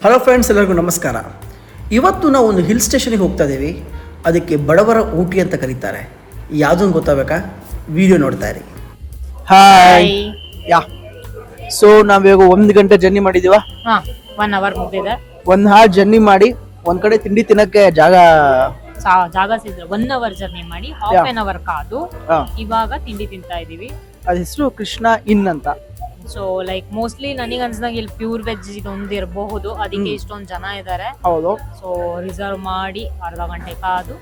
Hello friends, ಎಲ್ಲರಿಗೂ ನಮಸ್ಕಾರ. ಇವತ್ತು ನಾವು ಒಂದು ಹಿಲ್ ಸ್ಟೇಷನ್ಗೆ ಹೋಗ್ತಾ ಇದ್ದೀವಿ. ಅದಕ್ಕೆ ಬಡವರ ಊಟಿ ಅಂತ ಕರೀತಾರೆ. ಯಾವುದನ್ನು ಗೊತ್ತಾಗಬೇಕಾ? ವಿಡಿಯೋ ನೋಡ್ತಾ ಇರಿ. ಹಾಯ್. ಯಾ ಸೊ ನಾವಿವಾಗ 1 ಗಂಟೆ ಜರ್ನಿ ಮಾಡಿದೀವ. 1 ಅವರ್ ಮುಗಿದಿದೆ. 1 ಅವರ್ ಜರ್ನಿ ಮಾಡಿ ಒಂದ್ ಕಡೆ ತಿಂಡಿ ತಿನ್ನಕ್ಕೆ ಜಾಗ ಸಿದ್ರೆ 1 ಅವರ್ ಜರ್ನಿ ಮಾಡಿ ಹಾಫ್ ಎನ್ ಅವರ್ ಕಾದು ಇವಾಗ ತಿಂಡಿ ತಿಂತಾ ಇದೀವಿ. ಅದ ಹೆಸರು ಕೃಷ್ಣ ಇನ್ ಅಂತ. ಸೊ ಲೈಕ್ ಮೋಸ್ಟ್ಲಿ ನನಗೆ ಅನ್ಸ್ದಂಗೆ ಇಲ್ಲಿ ಪ್ಯೂರ್ ವೆಜ್ ಇದೊಂದು ಇರಬಹುದು, ಅದಕ್ಕೆ ಇಷ್ಟೊಂದು ಜನ ಇದ್ದಾರೆ. ಹೌದು. ಸೊ ರಿಸರ್ವ್ ಮಾಡಿ ಅರ್ಧ ಗಂಟೆ ಕಾದು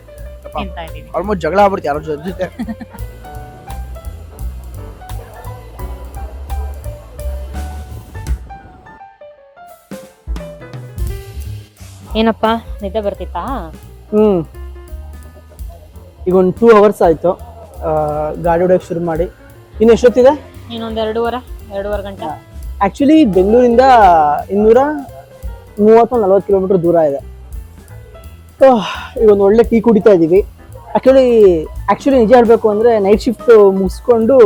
ತಿಂತಾ ಇದೀವಿ. ಆಲ್ಮೋಸ್ಟ್ ಜಗಳ ಆಗ್ಬಿಡ್ತು ಯಾರ ಜೊತೆ. ಏನಪ್ಪ ನಿದ್ದೆ ಬರ್ತಿತ್ತಾ? ಈಗ ಒಂದು 2 ಅವರ್ಸ್ ಆಯ್ತು ಗಾಡಿ ಹೊಡೆಯಕ್ಕೆ ಶುರು ಮಾಡಿ. ಇನ್ನು ಎಷ್ಟೊತ್ತಿದೆ? ಇನ್ನೊಂದು 2.5 ಗಂಟೆ. ಆಕ್ಚುಲಿ ಬೆಂಗಳೂರಿಂದ 230-40 ಕಿಲೋಮೀಟರ್ ದೂರ ಇದೆ. ಈಗ ಒಂದು ಒಳ್ಳೆ ಟೀ ಕುಡಿತಾ ಇದ್ದೀವಿ. ಆಕ್ಚುಲಿ ನಿಜ ಹೇಳಬೇಕು ಅಂದರೆ ನೈಟ್ ಶಿಫ್ಟ್ ಮುಗಿಸ್ಕೊಂಡು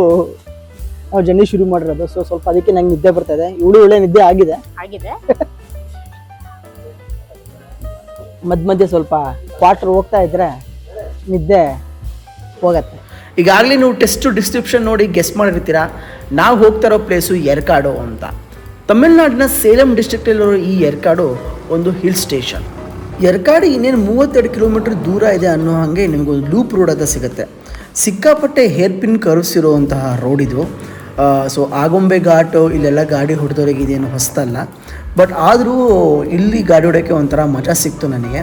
ನಾವು ಜರ್ನಿ ಶುರು ಮಾಡಿರೋದು. ಸೊ ಸ್ವಲ್ಪ ಅದಕ್ಕೆ ನಂಗೆ ನಿದ್ದೆ ಬರ್ತಾ ಇದೆ. ಒಳ್ಳೆ ನಿದ್ದೆ ಆಗಿದೆ. ಮಧ್ಯೆ ಸ್ವಲ್ಪ ವಾಟರ್ ಹೋಗ್ತಾ ಇದ್ರೆ ನಿದ್ದೆ ಹೋಗತ್ತೆ. ಈಗಾಗಲೇ ನೀವು ಟೆಸ್ಟ್ ಡಿಸ್ಕ್ರಿಪ್ಷನ್ ನೋಡಿ ಗೆಸ್ ಮಾಡಿರ್ತೀರಾ. ನಾವು ಹೋಗ್ತಾ ಇರೋ ಪ್ಲೇಸು ಎರ್ಕಾಡು ಅಂತ. ತಮಿಳ್ನಾಡಿನ ಸೇಲಂ ಡಿಸ್ಟ್ರಿಕ್ಟಲ್ಲಿರೋ ಈ ಎರ್ಕಾಡು ಒಂದು ಹಿಲ್ ಸ್ಟೇಷನ್. ಎರ್ಕಾಡು ಇನ್ನೇನು 32 ಕಿಲೋಮೀಟರ್ ದೂರ ಇದೆ ಅನ್ನೋ ಹಾಗೆ ನಿಮಗೊಂದು ಲೂಪ್ ರೋಡ್ ಅಂತ ಸಿಗುತ್ತೆ. ಸಿಕ್ಕಾಪಟ್ಟೆ ಹೇರ್ ಪಿನ್ ಕರ್ವ್ಸ್ ಇರುವಂತಹ ರೋಡ್ ಇದು. ಸೊ ಆಗುಂಬೆ ಘಾಟು ಇಲ್ಲೆಲ್ಲ ಗಾಡಿ ಹೊಡೆದವರಿಗೆ ಇದೇನು ಹೊಸದಲ್ಲ. ಬಟ್ ಆದರೂ ಇಲ್ಲಿ ಗಾಡಿ ಹೊಡೋಕ್ಕೆ ಒಂಥರ ಮಜಾ ಸಿಕ್ತು ನನಗೆ.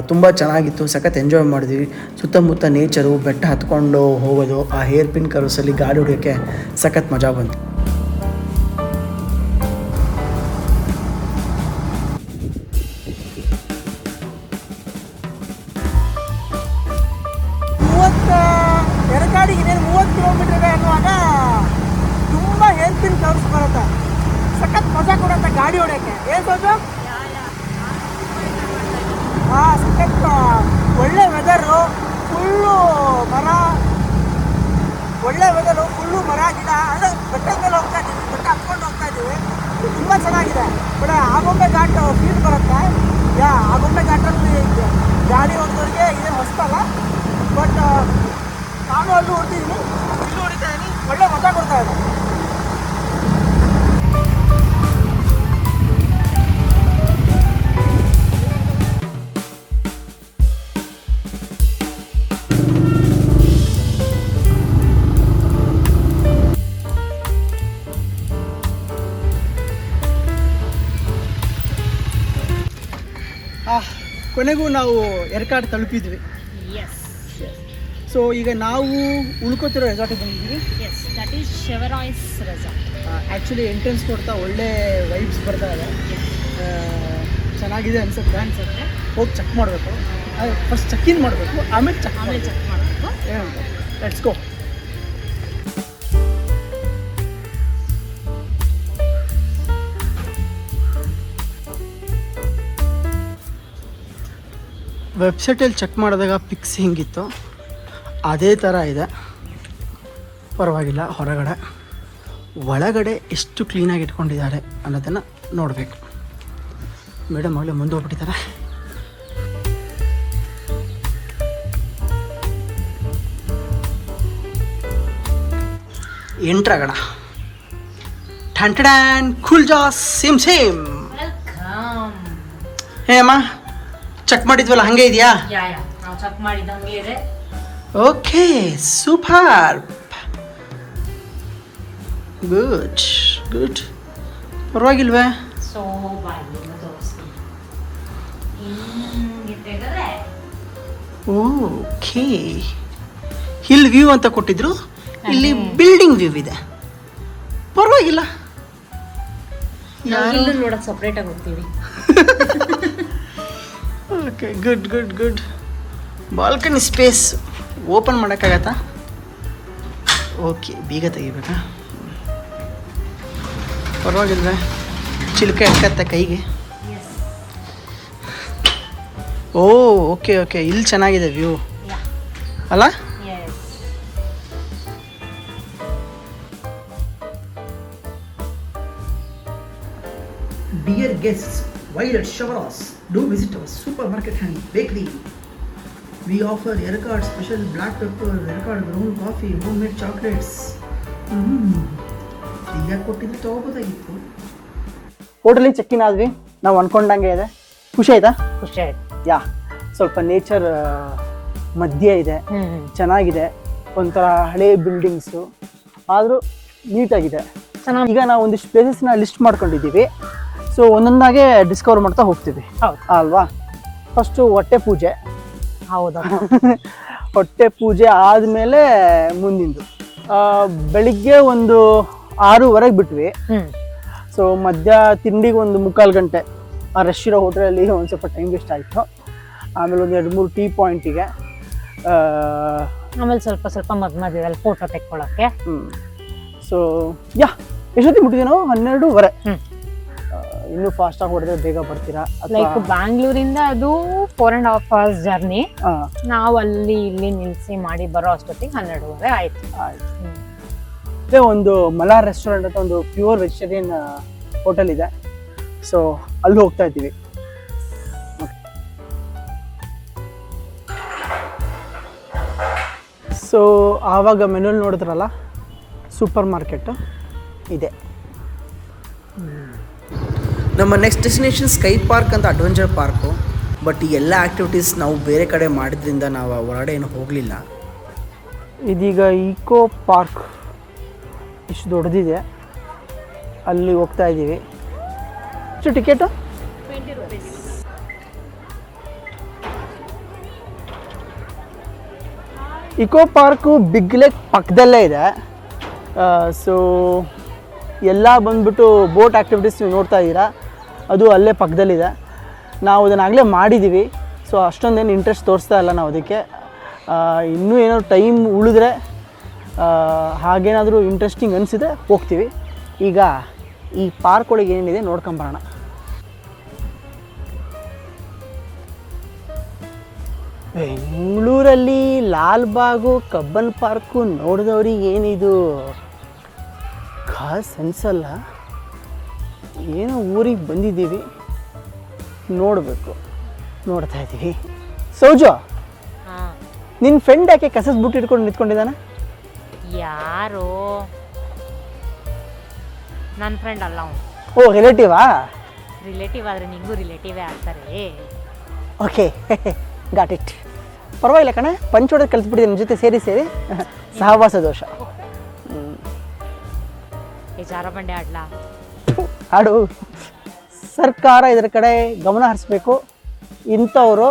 ತುಂಬ ಚೆನ್ನಾಗಿತ್ತು, ಸಖತ್ ಎಂಜಾಯ್ ಮಾಡಿದ್ವಿ. ಸುತ್ತಮುತ್ತ ನೇಚರು, ಬೆಟ್ಟ ಹತ್ಕೊಂಡು ಹೋಗೋದು, ಆ ಹೇರ್ ಪಿನ್ ಕರ್ವ್ಸಲ್ಲಿ ಗಾಡಿ ಹೊಡೆಯೋಕ್ಕೆ ಸಖತ್ ಮಜಾ ಬಂತು. ಎರ್ಕಾಡಿಗೆ 30 ಕಿಲೋಮೀಟರ್ ಇದೆ ಅನ್ನುವಾಗ ತುಂಬ ಹೇರ್ ಪಿನ್ ಕರ್ವ್ಸ್ ಬರುತ್ತೆ. ಸಖತ್ ಮಜಾ ಕೊಡುತ್ತೆ ಗಾಡಿ ಹೊಡೆಯೋಕ್ಕೆ. ಏನು ಸೋಜು? ಸಖತ್ ಒಳ್ಳೆ ವೆದರು, ಫುಲ್ಲು ಮರ, ಫುಲ್ಲು ಮರ ಗಿಡ. ಅಂದರೆ ಬೆಟ್ಟದ ಮೇಲೆ ಹೋಗ್ತಾ ಇದ್ದೀವಿ, ಬೆಟ್ಟ ಹತ್ಕೊಂಡು ಹೋಗ್ತಾ ಇದ್ದೀವಿ. ತುಂಬ ಚೆನ್ನಾಗಿದೆ. ಬಟ್ ಆಗುಂಬೆ ಘಾಟ್ ಫೀಲ್ ಬರುತ್ತೆ. ಆಗುಂಬೆ ಘಾಟಲ್ಲಿ ಗಾಡಿ ಹೋಗೋರಿಗೆ ಇದೇ ಹೊಸ್ತಲ್ಲ. ಬಟ್ ನಾನು ಅಲ್ಲೂ ಹೊಡ್ತಿದ್ದೀನಿ, ಇಲ್ಲೂ ಹೊಡಿತಾ ಇದ್ದೀನಿ. ಒಳ್ಳೆ ಮಜಾ ಕೊಡ್ತಾ ಇದೆ. ಕೊನೆಗೂ ನಾವು ಎರ್ಕಾಡು ತಲುಪಿದ್ವಿ. ಸೊ ಈಗ ನಾವು ಉಳ್ಕೋತಿರೋ ರೆಸಾರ್ಟಿಗೆ ಬಂದಿದ್ದೀವಿ. ಆ್ಯಕ್ಚುಲಿ ಎಂಟ್ರೆನ್ಸ್ ಕೊಡ್ತಾ ಒಳ್ಳೆ ವೈಬ್ಸ್ ಬರ್ತಾ ಇದೆ. ಚೆನ್ನಾಗಿದೆ ಅನ್ಸುತ್ತೆ. ಹೋಗಿ ಚೆಕ್ ಮಾಡಬೇಕು. ಫಸ್ಟ್ ಚೆಕ್ ಇನ್ ಮಾಡಬೇಕು, ಆಮೇಲೆ ಚೆಕ್ ಮಾಡಬೇಕು. ಏನಂತ ಲೆಟ್ಸ್ ಗೋ. ವೆಬ್ಸೈಟಲ್ಲಿ ಚೆಕ್ ಮಾಡಿದಾಗ ಪಿಕ್ಸ್ ಹಿಂಗಿತ್ತು, ಅದೇ ಥರ ಇದೆ. ಪರವಾಗಿಲ್ಲ. ಒಳಗಡೆ ಎಷ್ಟು ಕ್ಲೀನಾಗಿ ಇಟ್ಕೊಂಡಿದ್ದಾರೆ ಅನ್ನೋದನ್ನು ನೋಡಬೇಕು. ಮೇಡಮ್ ಆಗಲೇ ಮುಂದೆ ಹೋಗ್ಬಿಟ್ಟಿದ್ದಾರೆ. ಎಂಟ್ರಾಗೋಣ. ಠ್ಯಾನ್ ಖುಲ್ ಜಾ ಸೇಮ್. ಹೇ ಅಮ್ಮ, ಚೆಕ್ ಮಾಡಿದ್ವಲ್ಲ ಹಾಗೆ ಇದೆಯಾ? ಚೆಕ್ ಮಾಡಿದಂಗೆ ಇದೆ. Okay, super, good. ಪರವಾಗಿಲ್ವೇ? ಓಕೆ, ಹಿಲ್ ವ್ಯೂ ಅಂತ ಕೊಟ್ಟಿದ್ರು, ಇಲ್ಲಿ ಬಿಲ್ಡಿಂಗ್ ವ್ಯೂ ಇದೆ. ಪರವಾಗಿಲ್ಲ. ನೋಡಕ್ ಸಪ್ರೇಟ್ ಆಗಿ ಹೋಗ್ತೀವಿ. Okay, good. Balcony space open ಮಾಡೋಕ್ಕಾಗತ್ತಾ? ಓಕೆ, ಬೀಗ ತೆಗಿಬೇಕಾ? ಪರವಾಗಿಲ್ವೇ? ಚಿಲ್ಕ ಎಟ್ಕತ್ತೆ ಕೈಗೆ. ಓಕೆ, ಇಲ್ಲಿ ಚೆನ್ನಾಗಿದೆ ವ್ಯೂ ಅಲ್ಲ? Dear guests, While at Chevrolet, do visit our supermarket and bakery. We offer Yerkard special black pepper, Yerkard ground coffee, homemade chocolates. ಫ್ರೀಯಾಗಿ ಕೊಟ್ಟಿದ್ರೆ ತಗೋಬೋದಾಗಿತ್ತು. ಹೋಟೆಲಿಗೆ ಚೆಕ್ ಇನ್ ಆದ್ವಿ, ನಾವು ಅನ್ಕೊಂಡಂಗೆ ಇದೆ. ಖುಷಿ ಆಯ್ತಾ? ಖುಷಿ ಆಯ್ತು. ಯಾ, ಸ್ವಲ್ಪ ನೇಚರ್ ಮಧ್ಯೆ ಇದೆ, ಚೆನ್ನಾಗಿದೆ. ಒಂಥರ ಹಳೆ ಬಿಲ್ಡಿಂಗ್ಸು ಆದರೂ ನೀಟಾಗಿದೆ. ಈಗ ನಾವು ಒಂದಿಷ್ಟು ಪ್ಲೇಸಸ್ನ ಲಿಸ್ಟ್ ಮಾಡ್ಕೊಂಡಿದ್ದೀವಿ. ಸೊ ಒಂದೊಂದಾಗೆ ಡಿಸ್ಕವರ್ ಮಾಡ್ತಾ ಹೋಗ್ತೀವಿ ಅಲ್ವಾ. ಫಸ್ಟು ಹೊಟ್ಟೆ ಪೂಜೆ. ಹೌದಾ? ಹೊಟ್ಟೆ ಪೂಜೆ ಆದಮೇಲೆ ಮುಂದಿಂದು ಬೆಳಿಗ್ಗೆ ಒಂದು 6:30 ಬಿಟ್ವಿ. ಸೊ ಮಧ್ಯ ತಿಂಡಿಗೆ ಒಂದು 3/4 ಗಂಟೆ ಆ ರಶ್ ಇರೋ ಹೋಟೆಲಲ್ಲಿ ಒಂದು ಸ್ವಲ್ಪ ಟೈಮ್ ವೇಸ್ಟ್ ಆಯಿತು. ಆಮೇಲೆ ಒಂದು 2-3 ಟೀ ಪಾಯಿಂಟಿಗೆ, ಆಮೇಲೆ ಸ್ವಲ್ಪ ಮಧ್ಯದಲ್ಲಿ ಫೋಟೋ ತೆಕ್ಕೊಳ್ಳೋಕ್ಕೆ. ಸೊ ಯಾ, ಎಷ್ಟೊತ್ತಿಗೆ ಬಿಟ್ಟಿದ್ದೀವಿ ನಾವು? 12:30. ಇನ್ನೂ ಫಾಸ್ಟಾಗಿ ಹೊಡೆದ್ರೆ ಬೇಗ ಬರ್ತೀರಾ? ಲೈಕ್ ಬ್ಯಾಂಗ್ಳೂರಿಂದ ಅದು 4.5 hours ಜರ್ನಿ. ನಾವು ಅಲ್ಲಿ ಇಲ್ಲಿ ನಿಲ್ಸಿ ಮಾಡಿ ಬರೋ ಅಷ್ಟೊತ್ತಿಗೆ 12:30 ಆಯ್ತು. ಅದೇ ಒಂದು ಮಲಾರ್ ರೆಸ್ಟೋರೆಂಟ್ ಅಂತ ಒಂದು ಪ್ಯೂರ್ ವೆಜಿಟೇರಿಯನ್ ಹೋಟೆಲ್ ಇದೆ. ಸೊ ಅಲ್ಲಿ ಹೋಗ್ತಾ ಇದ್ದೀವಿ. ಸೊ ಆವಾಗ ಮೆನುಲ್ ನೋಡಿದ್ರಲ್ಲ, ಸೂಪರ್ ಮಾರ್ಕೆಟ್ ಇದೆ. ನಮ್ಮ ನೆಕ್ಸ್ಟ್ ಡೆಸ್ಟಿನೇಷನ್ ಸ್ಕೈ ಪಾರ್ಕ್ ಅಂತ ಅಡ್ವೆಂಚರ್ ಪಾರ್ಕು. ಬಟ್ ಈ ಎಲ್ಲ ಆ್ಯಕ್ಟಿವಿಟೀಸ್ ನಾವು ಬೇರೆ ಕಡೆ ಮಾಡಿದ್ರಿಂದ ನಾವು ಹೊರಗಡೆ ಏನು ಹೋಗಲಿಲ್ಲ. ಇದೀಗ ಈಕೋ ಪಾರ್ಕ್ ಇಷ್ಟು ದೊಡ್ಡದಿದೆ, ಅಲ್ಲಿ ಹೋಗ್ತಾ ಇದ್ದೀವಿ. ಎಷ್ಟು ticket? 20 rupees. Eco park big lake ಪಕ್ಕದಲ್ಲೇ ಇದೆ. ಸೊ ಎಲ್ಲ ಬಂದ್ಬಿಟ್ಟು ಬೋಟ್ ಆ್ಯಕ್ಟಿವಿಟೀಸ್ ನೀವು ನೋಡ್ತಾ ಇದ್ದೀರಾ, ಅದು ಅಲ್ಲೇ ಪಕ್ಕದಲ್ಲಿದೆ. ನಾವು ಅದನ್ನಾಗಲೇ ಮಾಡಿದ್ದೀವಿ. ಸೊ ಅಷ್ಟೊಂದೇನು ಇಂಟ್ರೆಸ್ಟ್ ತೋರಿಸ್ತಾ ಇಲ್ಲ ನಾವು ಅದಕ್ಕೆ. ಇನ್ನೂ ಏನೋ ಟೈಮ್ ಉಳಿದ್ರೆ ಹಾಗೇನಾದರೂ ಇಂಟ್ರೆಸ್ಟಿಂಗ್ ಅನಿಸಿದ್ರೆ ಹೋಗ್ತೀವಿ. ಈಗ ಈ ಪಾರ್ಕ್ ಒಳಗೆ ಏನೇನಿದೆ ನೋಡ್ಕೊಂಬರೋಣ. ಬೆಂಗಳೂರಲ್ಲಿ ಲಾಲ್ಬಾಗು, ಕಬ್ಬನ್ ಪಾರ್ಕು ನೋಡಿದವ್ರಿಗೆ ಏನಿದು ಖಾಸ್ ಅನ್ಸಲ್ಲ. ಏನೋ ಊರಿಗೆ ಬಂದಿದ್ದೀವಿ, ನೋಡಬೇಕು, ನೋಡ್ತಾ ಇದ್ದೀವಿ. ಸೌಜು, ನಿನ್ನ ಫ್ರೆಂಡ್ ಯಾಕೆ ಕಸಸ್ ಬುಟ್ಟು ಇಟ್ಕೊಂಡು ನಿಂತ್ಕೊಂಡಿದ್ದಾನೆ? ಯಾರು? ನನ್ನ ಫ್ರೆಂಡ್ ಅಲ್ಲ ಅವನು. ಓ, ರಿಲೇಟಿವಾ? ರಿಲೇಟಿವ್ ಆದರೆ ನಿಂಗೂ ರಿಲೇಟಿವೇ ಆಗ್ತಾರೆ. Okay, got it. ಪರವಾಗಿಲ್ಲ ಕಣೆ, ಪಂಚೋಡೋದು ಕಲಿಸ್ಬಿಟ್ಟಿದೆ ನಿಮ್ಮ ಜೊತೆ ಸೇರಿ ಸಹವಾಸ ದೋಷ. ಜಾರಬಂಡೆ ಆಡ್ಲಾ? ಆಡು. ಸರ್ಕಾರ ಇದರ ಕಡೆ ಗಮನ ಹರಿಸ್ಬೇಕು. ಇಂಥವರು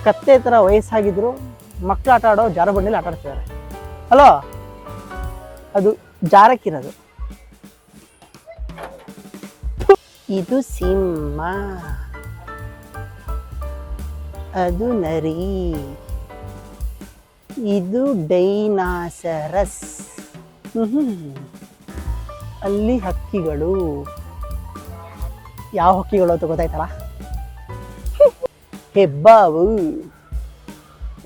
ಕತ್ತೆ ಥರ ವಯಸ್ಸಾಗಿದ್ರು ಮಕ್ಕಳು ಆಟ ಆಡೋ ಜಾರಬಂಡಿಲಿ ಆಟ ಆಡ್ತಿದ್ದಾರೆ. ಹಲೋ, ಅದು ಜಾರಕ್ಕಿರೋದು. ಇದು ಸಿಂಹ, ಅದು ನರಿ, ಇದು ಡೈನಾಸರಸ್. ಅಲ್ಲಿ ಹಕ್ಕಿಗಳು. ಯಾವ ಹಕ್ಕಿಗಳು ಅಂತ ಗೊತ್ತಾಯ್ತಲ್ಲ? ಹೆಬ್ಬಾವು.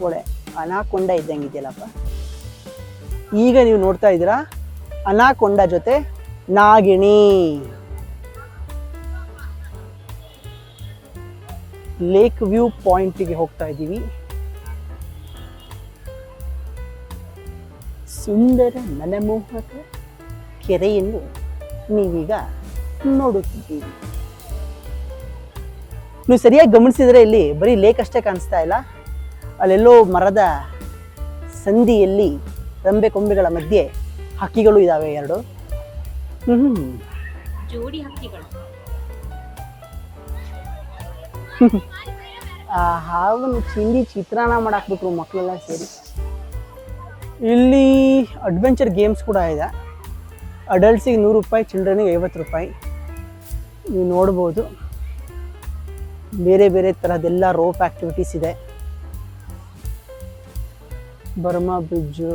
ಒಳ್ಳೆ ಅನಾಕೊಂಡ ಇದ್ದಂಗಿದೆಯಲ್ಲಪ್ಪ. ಈಗ ನೀವು ನೋಡ್ತಾ ಇದ್ದೀರಾ ಅನಾಕೊಂಡ ಜೊತೆ ನಾಗಿಣಿ. ಲೇಕ್ ವ್ಯೂ ಪಾಯಿಂಟಿಗೆ ಹೋಗ್ತಾ ಇದ್ದೀವಿ. ಸುಂದರ ಮನಮೋಹಕ ಕೆರೆಯನ್ನು ನೀವೀಗ ನೋಡುತ್ತಿದ್ದೀವಿ. ನೀವು ಸರಿಯಾಗಿ ಗಮನಿಸಿದರೆ ಇಲ್ಲಿ ಬರೀ ಲೇಕ್ ಅಷ್ಟೇ ಕಾಣಿಸ್ತಾ ಇಲ್ಲ. ಅಲ್ಲೆಲ್ಲೋ ಮರದ ಸಂದಿಯಲ್ಲಿ ರಂಬೆ ಕೊಂಬೆಗಳ ಮಧ್ಯೆ ಹಕ್ಕಿಗಳು ಇದ್ದಾವೆ, 2 ಜೋಡಿ ಹಕ್ಕಿಗಳು. ಆ ಹಾವನ್ನು ಚಿಂದಿ ಚಿತ್ರಾನ್ನ ಮಾಡಾಕ್ಬಿಟ್ರು ಮಕ್ಕಳೆಲ್ಲ ಸೇರಿ. ಇಲ್ಲಿ ಅಡ್ವೆಂಚರ್ ಗೇಮ್ಸ್ ಕೂಡ ಇದೆ. ಅಡಲ್ಟ್ಸಿಗೆ 100 ರೂಪಾಯಿ, ಚಿಲ್ಡ್ರನಿಗೆ 50 ರೂಪಾಯಿ. ನೀವು ನೋಡ್ಬೋದು, ಬೇರೆ ಬೇರೆ ಥರದ್ದೆಲ್ಲ ರೋಪ್ ಆ್ಯಕ್ಟಿವಿಟೀಸ್ ಇದೆ. ಬರ್ಮಾ ಬ್ರಿಡ್ಜು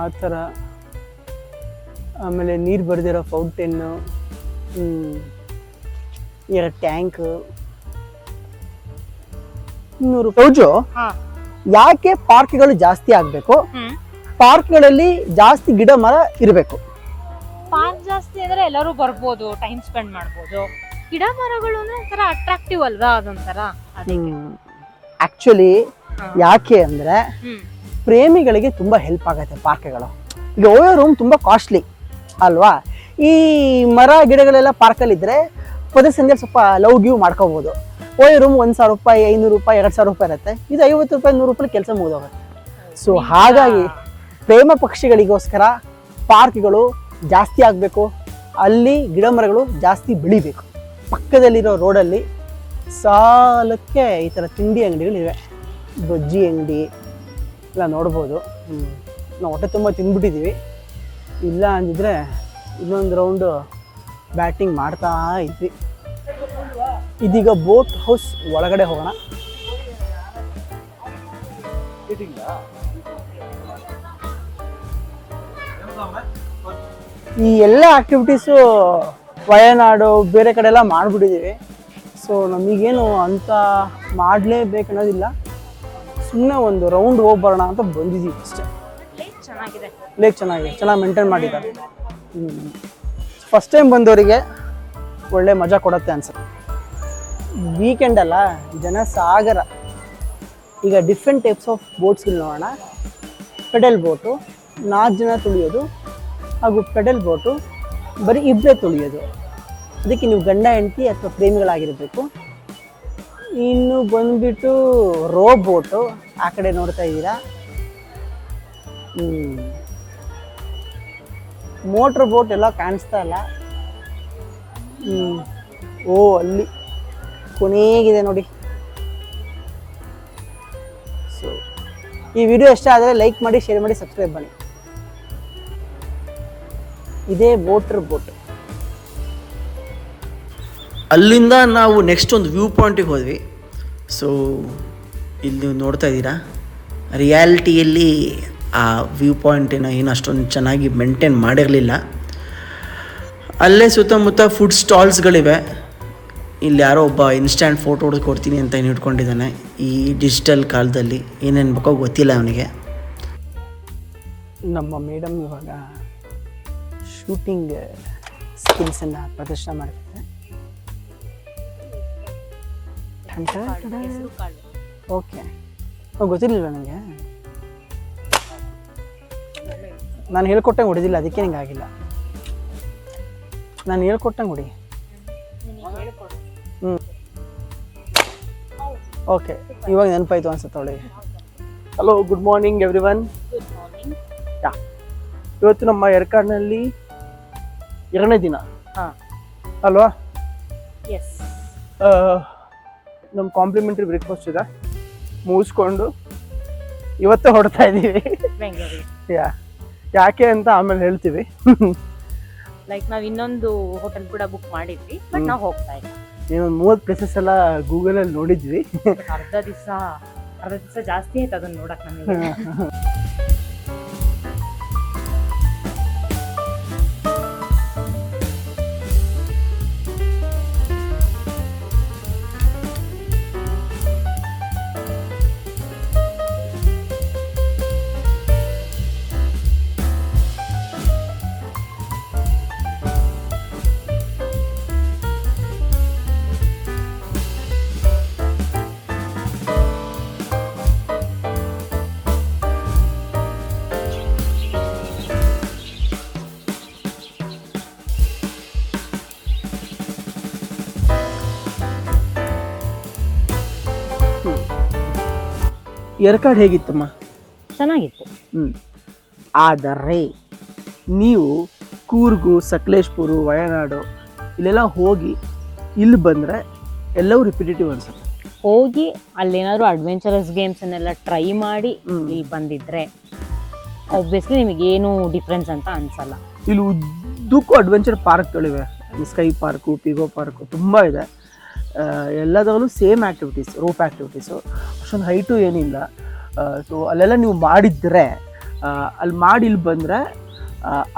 ಆ ಥರ, ಆಮೇಲೆ ನೀರು ಬರೆದಿರೋ ಫೌಂಟೇನ್ನು, 2 ಟ್ಯಾಂಕ್, 100 ರೂಪಾಯಿ. ಯಾಕೆ ಪಾರ್ಕ್ಗಳು ಜಾಸ್ತಿ ಆಗಬೇಕು? ಪಾರ್ಕ್ಗಳಲ್ಲಿ ಜಾಸ್ತಿ ಗಿಡ ಮರ ಇರಬೇಕು. ಪಾರ್ಕ್ ಜಾಸ್ತಿ ಅಂದ್ರೆ ಎಲ್ಲರೂ ಬರ್ಬೋದು, ಟೈಮ್ ಸ್ಪೆಂಡ್ ಮಾಡ್ಬೋದು. ಗಿಡ ಮರಗಳು ಅಂದ್ರೆ ಒಂಥರ ಅಟ್ರಾಕ್ಟಿವ್ ಅಲ್ವಾ ಅದೊಂಥರ ಅದಕ್ಕೆ. ಆಕ್ಚುಲಿ ಯಾಕೆ ಅಂದ್ರೆ ಹ್ಮ್ ಪ್ರೇಮಿಗಳಿಗೆ ತುಂಬಾ ಹೆಲ್ಪ್ ಆಗುತ್ತೆ ಪಾರ್ಕ್ಗಳು. ಈಗ ಓಯೋ ರೂಮ್ ತುಂಬಾ ಕಾಸ್ಟ್ಲಿ ಅಲ್ವಾ. ಈ ಮರ ಗಿಡಗಳೆಲ್ಲ ಪಾರ್ಕಲ್ಲಿ ಇದ್ರೆ ಪದೇ ಸಂಜೆ ಸ್ವಲ್ಪ ಲವ್ ಗಿವ್ ಮಾಡ್ಕೋಬಹುದು. ಓಯೋ ರೂಮ್ 1,000 ರೂಪಾಯಿ, 500 ರೂಪಾಯಿ, 2,000 ರೂಪಾಯಿ ಇರುತ್ತೆ. ಇದು 50 ರೂಪಾಯಿ, 100 ರೂಪಾಯಿ ಕೆಲಸ ಮುಗಿದೋಗುತ್ತೆ. ಸೊ ಹಾಗಾಗಿ ಪ್ರೇಮ ಪಕ್ಷಿಗಳಿಗೋಸ್ಕರ ಪಾರ್ಕ್ಗಳು ಜಾಸ್ತಿ ಆಗಬೇಕು, ಅಲ್ಲಿ ಗಿಡ ಮರಗಳು ಜಾಸ್ತಿ ಬೆಳಿಬೇಕು. ಪಕ್ಕದಲ್ಲಿರೋ ರೋಡಲ್ಲಿ ಸಾಲಕ್ಕೆ ಈ ಥರ ತಿಂಡಿ ಅಂಗಡಿಗಳಿವೆ, ಬಜ್ಜಿ ಅಂಗಡಿ ಎಲ್ಲ ನೋಡ್ಬೋದು. ನಾವು ಹೊಟ್ಟೆ ತುಂಬ ತಿಂದ್ಬಿಟ್ಟಿದ್ದೀವಿ. ಇಲ್ಲ ಅಂದಿದ್ರೆ ಇನ್ನೊಂದು ರೌಂಡು ಬ್ಯಾಟಿಂಗ್ ಮಾಡ್ತಾ ಇದ್ವಿ. ಇದೀಗ ಬೋಟ್ ಹೌಸ್ ಒಳಗಡೆ ಹೋಗೋಣ. ಈ ಎಲ್ಲ ಆಕ್ಟಿವಿಟೀಸು ವಯನಾಡು ಬೇರೆ ಕಡೆ ಎಲ್ಲ ಮಾಡಿಬಿಟ್ಟಿದ್ದೀವಿ. ಸೊ ನಮಗೇನು ಅಂತ ಮಾಡಲೇಬೇಕನ್ನೋದಿಲ್ಲ, ಸುಮ್ಮನೆ ಒಂದು ರೌಂಡ್ ಹೋಗಿ ಬರೋಣ ಅಂತ ಬಂದಿದ್ದೀವಿ ಅಷ್ಟೇ. ಚೆನ್ನಾಗಿದೆ, ಲೇಕ್ ಚೆನ್ನಾಗಿದೆ, ಚೆನ್ನಾಗಿ ಮೇಂಟೈನ್ ಮಾಡಿದ್ದಾರೆ. ಫಸ್ಟ್ ಟೈಮ್ ಬಂದವರಿಗೆ ಒಳ್ಳೆ ಮಜಾ ಕೊಡುತ್ತೆ ಅನ್ಸುತ್ತೆ. ವೀಕೆಂಡ್ ಅಲ್ಲ, ಜನ ಸಾಗರ. ಈಗ ಡಿಫ್ರೆಂಟ್ ಟೈಪ್ಸ್ ಆಫ್ ಬೋಟ್ಸ್ಗಳು ನೋಡೋಣ. ಪೆಡಲ್ ಬೋಟು 4 ಜನ ತುಳಿಯೋದು, ಹಾಗೂ ಪೆಡಲ್ ಬೋಟು ಬರೀ ಇಬ್ಬರೇ ತುಳಿಯೋದು. ಅದಕ್ಕೆ ನೀವು ಗಂಡ ಹೆಂಡತಿ ಅಥವಾ ಪ್ರೇಮಿಗಳಾಗಿರಬೇಕು. ಇನ್ನು ಬಂದ್ಬಿಟ್ಟು ರೋ ಬೋಟು, ಆ ಕಡೆ ನೋಡ್ತಾ ಇದ್ದೀರಾ. ಮೋಟ್ರ್ ಬೋಟ್ ಎಲ್ಲ ಕಾಣಿಸ್ತಾ ಇಲ್ಲ. ಓ ಅಲ್ಲಿ ಕೊನೆಗಿದೆ ನೋಡಿ. ಸೊ ಈ ವಿಡಿಯೋ ಇಷ್ಟ ಆದರೆ ಲೈಕ್ ಮಾಡಿ, ಶೇರ್ ಮಾಡಿ, ಸಬ್ಸ್ಕ್ರೈಬ್ ಮಾಡಿ. ಇದೇ ಮೋಟ್ರ್ ಬೋಟ್. ಅಲ್ಲಿಂದ ನಾವು ನೆಕ್ಸ್ಟ್ ಒಂದು ವ್ಯೂ ಪಾಯಿಂಟಿಗೆ ಹೋದ್ವಿ. ಸೊ ಇಲ್ಲಿ ನೀವು ನೋಡ್ತಾ ಇದ್ದೀರಾ, ರಿಯಾಲಿಟಿಯಲ್ಲಿ ಆ ವ್ಯೂ ಪಾಯಿಂಟಿನ ಏನು ಅಷ್ಟೊಂದು ಚೆನ್ನಾಗಿ ಮೇಂಟೈನ್ ಮಾಡಿರಲಿಲ್ಲ. ಅಲ್ಲೇ ಸುತ್ತಮುತ್ತ ಫುಡ್ ಸ್ಟಾಲ್ಸ್ಗಳಿವೆ. ಇಲ್ಲಿ ಯಾರೋ ಒಬ್ಬ ಇನ್ಸ್ಟ್ಯಾಂಟ್ ಫೋಟೋ ಹೊಡೆದು ಕೊಡ್ತೀನಿ ಅಂತ ಏನು ಇಟ್ಕೊಂಡಿದ್ದಾನೆ. ಈ ಡಿಜಿಟಲ್ ಕಾಲದಲ್ಲಿ ಏನೇನು ಬೇಕೋ ಗೊತ್ತಿಲ್ಲ ಅವನಿಗೆ. ನಮ್ಮ ಮೇಡಮ್ ಇವಾಗ ಶೂಟಿಂಗ್ ಸ್ಕಿಲ್ಸನ್ನು ಪ್ರದರ್ಶನ ಮಾಡ್ತಿದ್ದಾರೆ. ಓಕೆ, ಗೊತ್ತಿರಲಿಲ್ಲ ನನಗೆ. ನಾನು ಹೇಳ್ಕೊಟ್ಟಂಗೆ ಹೊಡೆದಿಲ್ಲ, ಅದಕ್ಕೆ ನಿಂಗೆ ಆಗಿಲ್ಲ. ನಾನು ಹೇಳ್ಕೊಟ್ಟಂಗೆ ಹೊಡಿ. ಓಕೆ, ಇವಾಗ ನೆನಪಾಯ್ತು ಅನ್ಸುತ್ತೆ ಅವಳಿಗೆ. Hello, good morning everyone. Yeah, ಇವತ್ತು ನಮ್ಮ ಏರ್ಕಾಡ್ನಲ್ಲಿ 2ನೇ ದಿನ ಅಲ್ವಾ? ನಮ್ಮ ಕಾಂಪ್ಲಿಮೆಂಟ್ರಿ ಬ್ರೇಕ್ಫಾಸ್ಟ್ ಇದೆ, ಮುಗಿಸ್ಕೊಂಡು ಇವತ್ತೇ ಹೊಡ್ತಾ ಇದ್ದೀವಿ. ಯಾಕೆ ಅಂತ ಆಮೇಲೆ ಹೇಳ್ತೀವಿ. ಲೈಕ್ ನಾವ್ ಇನ್ನೊಂದು ಹೋಟೆಲ್ ಕೂಡ ಬುಕ್ ಮಾಡಿದ್ವಿ, ಬಟ್ ನಾವು ಹೋಗ್ತಾ ಇಲ್ಲ. ಏನೊಂದು 30 ಪ್ಲೇಸಸ್ ಎಲ್ಲ ಗೂಗಲಲ್ಲಿ ನೋಡಿದ್ವಿ. ಅರ್ಧ ದಿವಸ ಜಾಸ್ತಿ ಆಯ್ತು ಅದನ್ನ ನೋಡಕ್ ನಮಗೆ. ಏರ್ಕಾಡ್ ಹೇಗಿತ್ತಮ್ಮ? ಚೆನ್ನಾಗಿತ್ತು. ಆದರೆ ನೀವು ಕೂರ್ಗು, ಸಕಲೇಶ್ಪುರ, ವಯನಾಡು ಇಲ್ಲೆಲ್ಲ ಹೋಗಿ ಇಲ್ಲಿ ಬಂದರೆ ಎಲ್ಲವೂ ರಿಪಿಟೇಟಿವ್ ಅನ್ಸುತ್ತೆ. ಹೋಗಿ ಅಲ್ಲೇನಾದ್ರು ಅಡ್ವೆಂಚರಸ್ ಗೇಮ್ಸನ್ನೆಲ್ಲ ಟ್ರೈ ಮಾಡಿ ಇಲ್ಲಿ ಬಂದಿದ್ರೆ ಆಬ್ವಿಯಸ್ಲಿ ನಿಮಗೇನು ಡಿಫ್ರೆನ್ಸ್ ಅಂತ ಅನ್ಸಲ್ಲ. ಇಲ್ಲಿ ಉದ್ದಕ್ಕೂ ಅಡ್ವೆಂಚರ್ ಪಾರ್ಕ್ಗಳಿವೆ. ಸ್ಕೈ ಪಾರ್ಕು, ಪಿಗೋ ಪಾರ್ಕು ತುಂಬ ಇದೆ. ಎಲ್ಲದರಲ್ಲೂ ಸೇಮ್ ಆ್ಯಕ್ಟಿವಿಟೀಸ್, ರೋಪ್ ಆ್ಯಕ್ಟಿವಿಟೀಸು. ಅಷ್ಟೊಂದು ಹೈಟು ಏನಿಲ್ಲ. ಸೊ ಅಲ್ಲೆಲ್ಲ ನೀವು ಮಾಡಿದರೆ, ಅಲ್ಲಿ ಮಾಡಿ ಇಲ್ಲಿ ಬಂದರೆ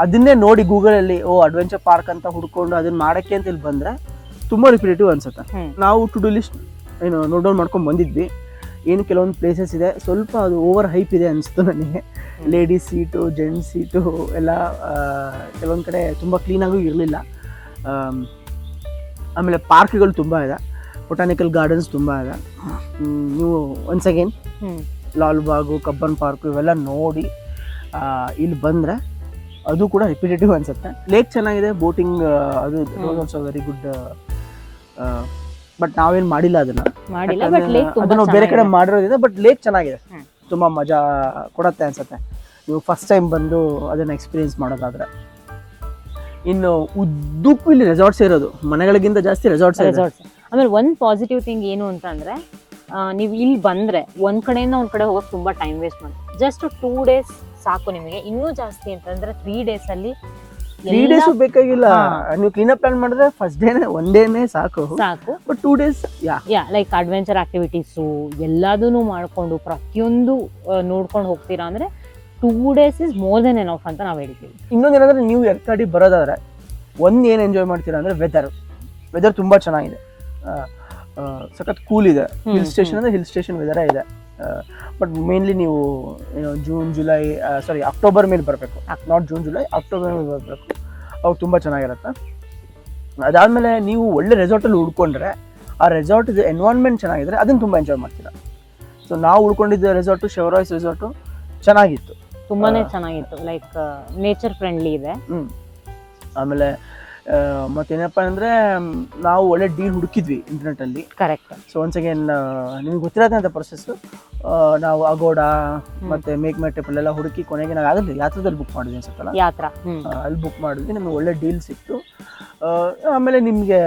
ಅದನ್ನೇ ನೋಡಿ ಗೂಗಲಲ್ಲಿ ಅಡ್ವೆಂಚರ್ ಪಾರ್ಕ್ ಅಂತ ಹುಡ್ಕೊಂಡು ಅದನ್ನು ಮಾಡೋಕ್ಕೆ ಅಂತ ಇಲ್ಲಿ ಬಂದರೆ ತುಂಬ ರಿಪಿಟೇಟಿವ್ ಅನ್ಸುತ್ತೆ. ನಾವು to do list note down ಮಾಡ್ಕೊಂಡು ಬಂದಿದ್ವಿ. ಏನು ಕೆಲವೊಂದು ಪ್ಲೇಸಸ್ ಇದೆ, ಸ್ವಲ್ಪ ಅದು ಓವರ್ ಹೈಪ್ ಇದೆ ಅನಿಸ್ತು ನನಗೆ. ಲೇಡೀಸ್ ಸೀಟು, ಜೆಂಟ್ಸ್ ಸೀಟು ಎಲ್ಲ ಕೆಲವೊಂದು ಕಡೆ ತುಂಬ ಕ್ಲೀನಾಗೂ ಇರಲಿಲ್ಲ. ಆಮೇಲೆ ಪಾರ್ಕ್ಗಳು ತುಂಬ ಇದೆ, ಬೊಟಾನಿಕಲ್ ಗಾರ್ಡನ್ಸ್ ತುಂಬ ಇದೆ. ನೀವು once again Lalbagh, Cubbon park ಇವೆಲ್ಲ ನೋಡಿ ಇಲ್ಲಿ ಬಂದರೆ ಅದು ಕೂಡ ರಿಪಿಟೇಟಿವ್ ಅನಿಸುತ್ತೆ. ಲೇಕ್ ಚೆನ್ನಾಗಿದೆ, ಬೋಟಿಂಗ್ ಅದು ಆಲ್ಸೋ ವೆರಿ ಗುಡ್. ಬಟ್ ನಾವೇನು ಮಾಡಿಲ್ಲ ಅದನ್ನು ಬೇರೆ ಕಡೆ ಮಾಡಿರೋದಿದೆ. ಬಟ್ ಲೇಕ್ ಚೆನ್ನಾಗಿದೆ, ತುಂಬ ಮಜಾ ಕೊಡುತ್ತೆ ಅನಿಸುತ್ತೆ ನೀವು ಫಸ್ಟ್ ಟೈಮ್ ಬಂದು ಅದನ್ನು ಎಕ್ಸ್ಪೀರಿಯೆನ್ಸ್ ಮಾಡೋದಾದರೆ. ಇನ್ನು ಉದ್ದಕ್ಕೂ ಇಲ್ಲಿ ರೆಸಾರ್ಟ್ಸ್ ಇರೋದು, ಮನೆಗಳಿಗಿಂತ ಜಾಸ್ತಿ ರೆಸಾರ್ಟ್ಸ್. ಆಮೇಲೆ ಒಂದು ಪಾಸಿಟಿವ್ ಥಿಂಗ್ ಏನು ಅಂತ ಅಂದರೆ, ನೀವು ಇಲ್ಲಿ ಬಂದರೆ ಒಂದು ಕಡೆಯಿಂದ ಒಂದು ಕಡೆ ಹೋಗೋಕೆ ತುಂಬ ಟೈಮ್ ವೇಸ್ಟ್ ಮಾಡಿ, ಜಸ್ಟ್ 2 days ಸಾಕು ನಿಮಗೆ. ಇನ್ನೂ ಜಾಸ್ತಿ ಅಂತಂದರೆ 3 days ಅಲ್ಲಿ 3 days ಬೇಕಾಗಿಲ್ಲ. ನೀವು ಕ್ಲೀನಪ್ ಪ್ಲಾನ್ ಮಾಡಿದ್ರೆ ಫಸ್ಟ್ ಡೇನೇ ಒಂದೇನೆ ಸಾಕು. But 2 days like adventure activities ಎಲ್ಲದೂ ಮಾಡಿಕೊಂಡು ಪ್ರತಿಯೊಂದು ನೋಡ್ಕೊಂಡು ಹೋಗ್ತೀರಾ ಅಂದರೆ 2 days is more than enough ಅಂತ ನಾವು ಹೇಳ್ತೀವಿ. ಇನ್ನೊಂದೇನಂದ್ರೆ ನೀವು ಎರ್ಕಾಡಿ ಬರೋದಾದ್ರೆ ಒಂದು ಏನು ಎಂಜಾಯ್ ಮಾಡ್ತೀರಾ ಅಂದರೆ ವೆದರ್ ತುಂಬ ಚೆನ್ನಾಗಿದೆ, ಸಖತ್ ಕೂಲ್ ಇದೆ. ಹಿಲ್ ಸ್ಟೇಷನ್ ಅಂದರೆ ಹಿಲ್ ಸ್ಟೇಷನ್ ವೆದರೇ ಇದೆ. ಬಟ್ ಮೇನ್ಲಿ ನೀವು ಜೂನ್ ಜುಲೈ ಅಕ್ಟೋಬರ್ ಮೇಲೆ ಬರಬೇಕು, ನಾಟ್ ಜೂನ್ ಜುಲೈ, ಅಕ್ಟೋಬರ್ ಮೇಲೆ ಬರಬೇಕು. ಅವಾಗ ತುಂಬ ಚೆನ್ನಾಗಿರುತ್ತೆ. ಅದಾದಮೇಲೆ ನೀವು ಒಳ್ಳೆ ರೆಸಾರ್ಟಲ್ಲಿ ಉಳ್ಕೊಂಡ್ರೆ ಆ ರೆಸಾರ್ಟ್ ಎನ್ವೈರ್ನ್ಮೆಂಟ್ ಚೆನ್ನಾಗಿದ್ರೆ ಅದನ್ನು ತುಂಬ ಎಂಜಾಯ್ ಮಾಡ್ತೀರಾ. ಸೊ ನಾವು ಉಳ್ಕೊಂಡಿದ್ದ ರೆಸಾರ್ಟು ಶೆವರಾಯ್ಸ್ ರೆಸಾರ್ಟು ಚೆನ್ನಾಗಿತ್ತು, ತುಂಬಾ ಚೆನ್ನಾಗಿತ್ತು. ಲೈಕ್ ನೇಚರ್ ಫ್ರೆಂಡ್ಲಿ ಇದೆ. ಆಮೇಲೆ ಮತ್ತೇನಪ್ಪ ಅಂದರೆ ನಾವು ಒಳ್ಳೆ ಡೀಲ್ ಹುಡುಕಿದ್ವಿ ಇಂಟರ್ನೆಟ್ಟಲ್ಲಿ. ಕರೆಕ್ಟ್. ಸೊ ಒನ್ಸ್ ಅಗೇನ್ ನಿಮ್ಗೆ ಗೊತ್ತಿರತ್ತಂಥ ಪ್ರೊಸೆಸ್ಸು. ನಾವು ಅಗೋಡಾ ಮತ್ತು ಮೇಕ್ ಮೈ ಟ್ರಿಪ್ ಅಲ್ಲೆಲ್ಲ ಹುಡುಕಿ ಕೊನೆಗೆ ನಾವು ಆಗಲಿ ಯಾತ್ರದಲ್ಲಿ ಬುಕ್ ಮಾಡಿದ್ವಿ ಅನ್ಸುತ್ತಲ್ಲ, ಅಲ್ಲಿ ಬುಕ್ ಮಾಡಿದ್ವಿ. ನಮಗೆ ಒಳ್ಳೆ ಡೀಲ್ ಸಿಕ್ತು. ಆಮೇಲೆ ನಿಮಗೆ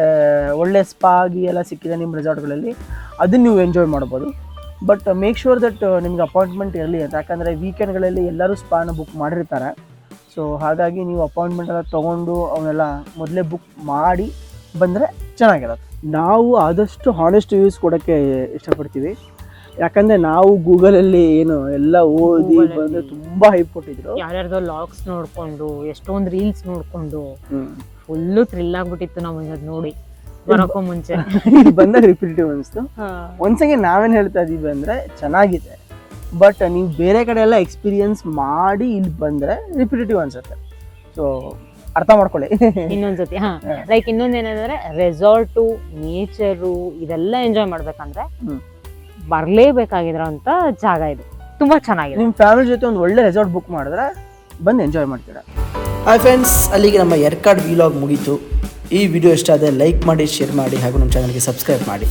ಒಳ್ಳೆ ಸ್ಪಾಗಿ ಎಲ್ಲ ಸಿಕ್ಕಿದೆ ನಿಮ್ಮ ರೆಸಾರ್ಟ್ಗಳಲ್ಲಿ, ಅದನ್ನು ನೀವು ಎಂಜಾಯ್ ಮಾಡ್ಬೋದು. ಬಟ್ ಮೇಕ್ ಶ್ಯೂರ್ ದಟ್ ನಿಮ್ಗೆ ಅಪಾಯಿಂಟ್ಮೆಂಟ್ ಇರಲಿ ಅಂತ, ಯಾಕಂದರೆ ವೀಕೆಂಡ್ಗಳಲ್ಲಿ ಎಲ್ಲರೂ ಸ್ಪಾನ ಬುಕ್ ಮಾಡಿರ್ತಾರೆ. ಸೊ ಹಾಗಾಗಿ ನೀವು ಅಪಾಯಿಂಟ್ಮೆಂಟ್ ಎಲ್ಲ ತೊಗೊಂಡು ಅವನ್ನೆಲ್ಲ ಮೊದಲೇ ಬುಕ್ ಮಾಡಿ ಬಂದರೆ ಚೆನ್ನಾಗಿರುತ್ತೆ. ನಾವು ಆದಷ್ಟು ಹಾನೆಸ್ಟ್ ರಿವ್ಯೂಸ್ ಕೊಡೋಕ್ಕೆ ಇಷ್ಟಪಡ್ತೀವಿ. ಯಾಕಂದರೆ ನಾವು ಗೂಗಲಲ್ಲಿ ಏನು ಎಲ್ಲ ಓದಿ ಬಂದು ತುಂಬ ಹೈಪ್ ಕೊಟ್ಟಿದ್ರು. ಯಾರ್ಯಾರ್ದೋ ಲಾಗ್ಸ್ ನೋಡಿಕೊಂಡು ಎಷ್ಟೊಂದು ರೀಲ್ಸ್ ನೋಡಿಕೊಂಡು ಫುಲ್ಲು ಥ್ರಿಲ್ ಆಗಿಬಿಟ್ಟಿತ್ತು ನಮಗೆ ಅದು ನೋಡಿ ಬರೋಕ್ಕೂ ಮುಂಚೆ. ಬಂದಾಗ ರಿಪಿಟೇಟಿವ್ ಅನಿಸ್ತು. ಒಂದ್ಸಂಗೆ ನಾವೇನು ಹೇಳ್ತಾ ಇದ್ದೀವಿ ಅಂದರೆ ಚೆನ್ನಾಗಿದೆ, ಬಟ್ ನೀವು ಬೇರೆ ಕಡೆ ಎಲ್ಲ ಎಕ್ಸ್ಪೀರಿಯನ್ಸ್ ಮಾಡಿ ಇಲ್ಲಿ ಬಂದರೆ ರಿಪಿಟೇಟಿವ್ ಅನ್ಸುತ್ತೆ. ಸೊ ಅರ್ಥ ಮಾಡ್ಕೊಳ್ಳಿ ಇನ್ನೊಂದ್ಸತಿ. ಲೈಕ್ ಇನ್ನೊಂದೇನಂದ್ರೆ ರೆಸಾರ್ಟು, ನೇಚರು ಇದೆಲ್ಲ ಎಂಜಾಯ್ ಮಾಡ್ಬೇಕಂದ್ರೆ ಬರಲೇಬೇಕಾಗಿರೋಂಥ ಜಾಗ ಇದು, ತುಂಬಾ ಚೆನ್ನಾಗಿದೆ. ನಿಮ್ಮ ಫ್ಯಾಮಿಲಿ ಜೊತೆ ಒಂದು ಒಳ್ಳೆ ರೆಸಾರ್ಟ್ ಬುಕ್ ಮಾಡಿದ್ರೆ ಬಂದು ಎಂಜಾಯ್ ಮಾಡ್ತೀರಾ. ಹಾಯ್ ಫ್ರೆಂಡ್ಸ್, ಅಲ್ಲಿಗೆ ನಮ್ಮ ಎರ್ಕಾಡ್ ವಿಲಾಗ್ ಮುಗೀತು. ಈ ವಿಡಿಯೋ ಇಷ್ಟ ಆದರೆ ಲೈಕ್ ಮಾಡಿ, ಶೇರ್ ಮಾಡಿ ಹಾಗೂ ನಮ್ಮ ಚಾನಲ್ಗೆ ಸಬ್ಸ್ಕ್ರೈಬ್ ಮಾಡಿ.